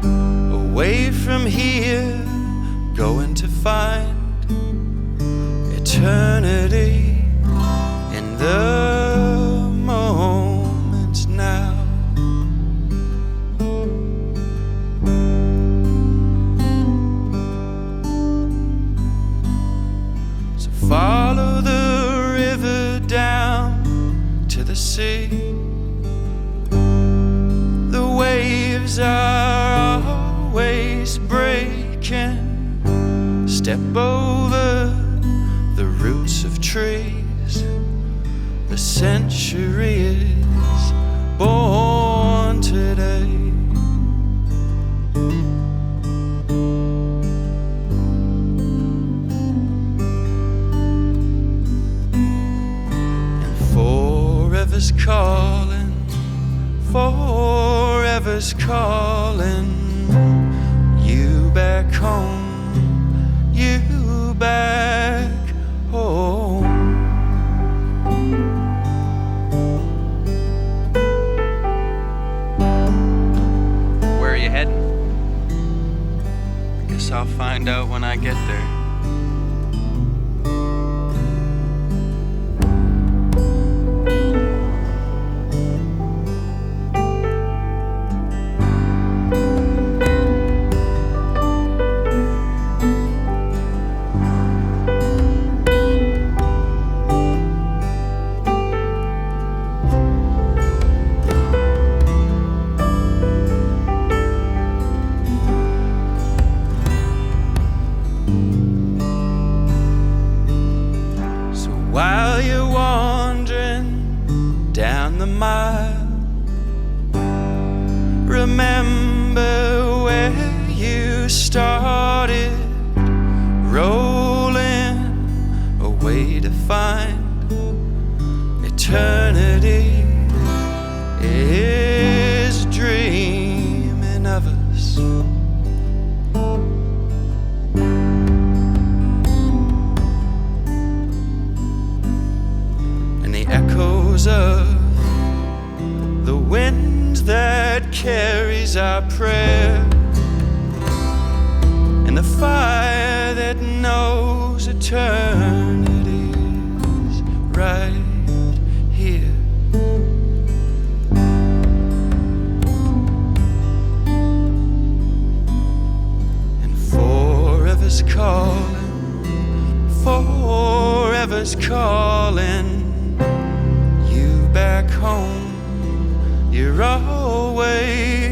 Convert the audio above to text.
away from here, going to find eternity in the moment now. So follow the river down to the sea. The waves are always breaking. Step over the roots of trees. The century is born today. And forever's calling, forever's calling you back home. You back home. Where are you heading? Guess I'll find out when I get there. While you're wandering down the mile, remember where you started, rolling away to find eternity is dreaming of us. Echoes of the wind that carries our prayer, and the fire that knows eternity is right here. And forever's calling, forever's calling back home. You're always